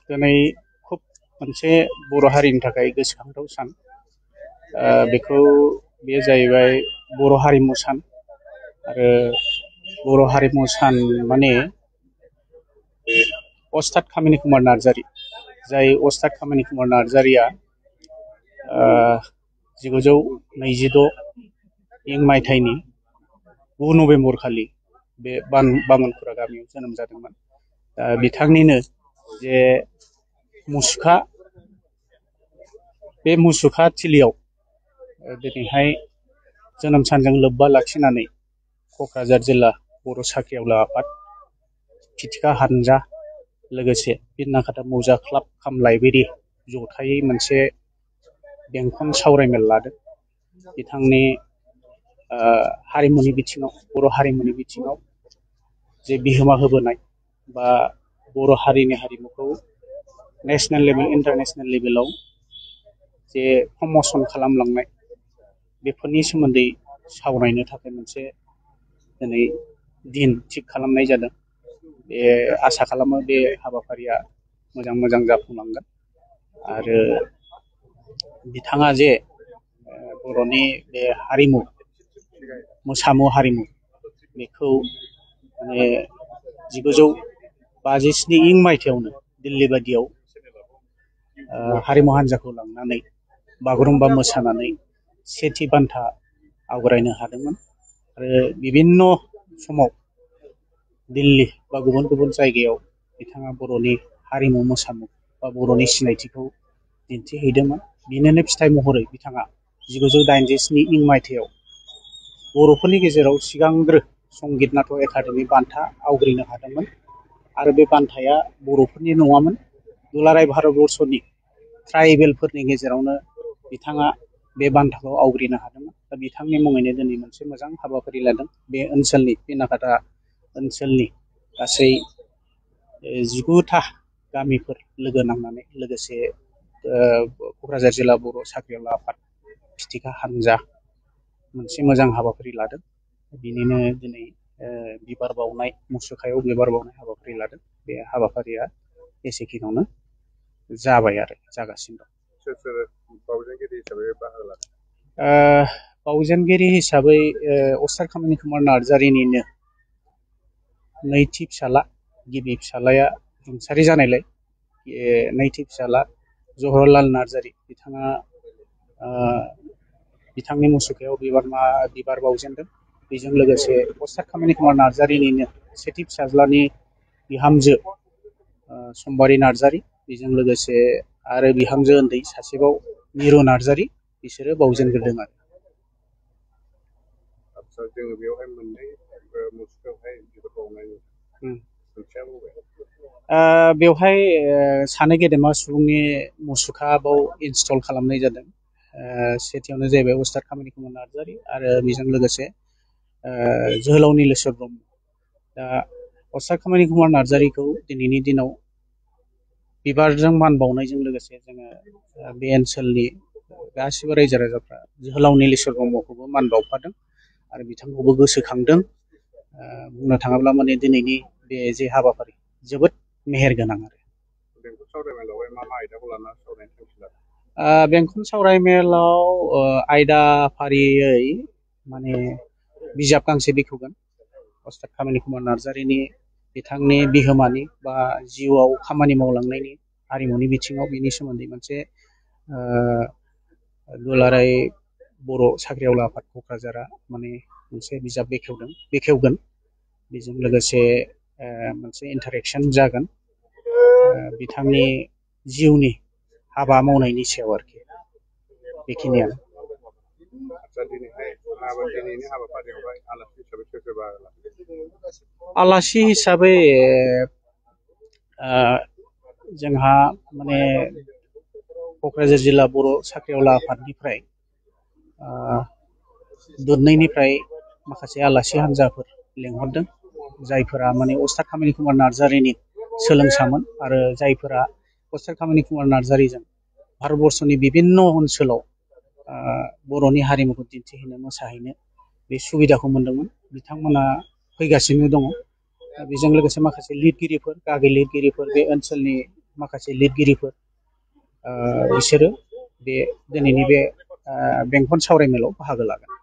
दिनै खुब मोनसे बर' हारिनि थाखाय गोसोखांथाव सान। बेयो जाहैबाय बर' हारिमु सान। आरो बर' हारिमु सान माने अस्ताद कामिनि कुमार नार्जारी, जाय अस्ताद कामिनि कुमार नार्जारीया 1926 मायथाइनि 9 नभेम्बर खालि बे बामोनखुरा गामियाव जोनोम जादोंमोन। बिथांनिनो जे मुसुखा, बे मुसुखा थिलियाव दिनैहाय जोनोम सानजों लोब्बा लाखिनानै क'क्राझार जिल्ला बर' साख्रिआवला आफाद, फिथिखा हानजा, लोगोसे बिरनाखाता मौजा क्लाब काम लाइब्रेरि जथायै मोनसे बेंखन सावरायमेल लादों। बिथांनि हारिमुनि बिथिङाव, बर' हारिमुनि बिथिङाव जे बिहोमा होबोनाय बा बर' हारिनि हारिमुखौ नेशनेल लेभेल, इन्टारनेशनेल लेभेलाव जे प्रम'सन खालामलांनाय, बेफोरनि सोमोन्दै सावरायनो थाखाय मोनसे दिनै दिन थिग खालामनाय जादों। बे आसा खालामो बे हाबाफारिया मोजां जाफुंलांगोन। आरो बिथाङा जे बर'नि बे हारिमु, मोसामु हारिमु, बेखौ माने 1957 मायथाइयावनो दिल्ली बायदियाव हारिमु हान्जाखौ लांनानै बागुरुम्बा मोसानानै सेथि बान्था आवग्रायनो हादोंमोन। आरो बिभिन्न समाव दिल्ली बा गुबुन गुबुन जायगायाव बिथाङा बर'नि हारिमु मोसामु बा बर'नि सिनायथिखौ दिन्थिहैदोंमोन। बिनिनो फिथाइ महरै बिथाङा 1987 मायथाइयाव बर'फोरनि गेजेराव सिगांग्रो संगित नाटक एकाडेमि बान्था आवग्रिनो हादोंमोन। आरो बे बान्थाया बर'फोरनि नङामोन, दुलाराय भारतबर्षनि ट्राइबेलफोरनि गेजेरावनो बिथाङा बे बान्थाखौ आवग्रिनो हादोंमोन। दा बिथांनि मुङैनो दिनै मोनसे मोजां हाबाफारि लादों। बे ओनसोलनि, बिरनाखाता ओनसोलनि गासै 19था गामिफोर लोगो नांनानै, लोगोसे क'क्राझार जिल्ला बर' साख्रिआवला आफाद, फिथिखा हानजा मोनसे मोजां हाबाफारि लादों। बिनिनो दिनै बिबार बावनाय, मुसुखायाव बिबार बावनाय हाबाफारि लादों। बे हाबाफारिया एसेखिनियावनो जाबाय आरो जागासिनो दं। सोर बावजेनगिरि हिसाबै बाहागो लादों? बावजेनगिरि हिसाबै अस्ताद कामिनि कुमार नार्जारीनिनो नैथि फिसाला, गिबि फिसालाया रुंसारि जानायलाय नैथि फिसाला जवाहरलाल नार्जारी बिथाङा बिथांनि मुसुखायाव बिबार बावजेनदों। बेजों लोगोसे अस्ताद कामिनि कुमार नार्जारीनिनो सेथि फिसाज्लानि बिहामजो सम्बारी नार्जारी, बेजों लोगोसे आरो बिहामजो उन्दै सासेबाव मिरु नार्जारी, बिसोरो बावजेनग्रोदों आरो। आदसा, जोङो बेवहाय मोननै मुसुखायावहाय बिबार बावनाय ओंथिया बबे? बेवहाय सानै गेदेमा सुबुंनि मुसुखा बाव इनस्टल खालामनाय जादों। सेथियावनो जाहैबाय अस्ताद कामिनि कुमार नार्जारी आरो बेजों लोगोसे जोहोलाव नीलेश्वर ब्रह्म। दा अस्ताद कामिनि कुमार नार्जारीखौ दिनैनि दिनाव बिबारजों मान बावनायजों लोगोसे जोङो बे ओनसोलनि गासिबो रायजो राजाफ्रा जोहोलाव नीलेश्वर ब्रह्मखौबो मान बावफादों आरो बिथांखौबो गोसोखांदों। बुंनो थाङोब्ला माने दिनैनि बे जे हाबाफारि जोबोद मेहेर गोनां आरो। बेंखन सावरायमेलावहाय मा आयदाखौ लानानै सावरायनो थांखि लादों? बेंखन सावरायमेलाव आयदा फारियै माने बिजाब गांसे बेखेवगोन अस्ताद कामिनि कुमार नार्जारीनि, बिथांनि बिहोमानि बा जिउआव खामानि मावलांनायनि, हारिमुनि बिथिङाव, बिनि सोमोन्दै मोनसे दुलाराय बर' साख्रिआवला आफाद क'क्राझारा माने मोनसे बिजाब बेखेवगोन। बेजों लोगोसे मोनसे इन्टारेक्सन जागोन बिथांनि जिउनि हाबा मावनायनि सायाव आरोखि। बेखिनियानो। आदसा, दिनैनि हाबाफारियावहाय आलासि हिसाबै सोर बाहागो लादों? आलासि हिसाबै जोंहा माने क'क्राझार जिल्ला बर' साख्रिआवला आफादनिफ्राय दुधनैनिफ्राय माखासे आलासि हान्जाफोर लेंहरदों, जायफोरा माने अस्ताद कामिनि कुमार नार्जारीनि सोलोंसामोन आरो जायफोरा अस्ताद कामिनि कुमार नार्जारीजों भारतबर्षनि बिभिन्न ओनसोलाव बर'नि हारिमुखौ दिन्थिहैनो, मोसाहैनो बे सुबिदाखौ मोनदोंमोन। बिथांमोना फैगासिनो दङ। बेजों लोगोसे माखासे लिरगिरिफोर, गागि लिरगिरिफोर बे ओनसोलनि माखासे लिरगिरिफोर बिसोरो बे दिनैनि बे बेंखन सावरायमेलाव बाहागो लागोन।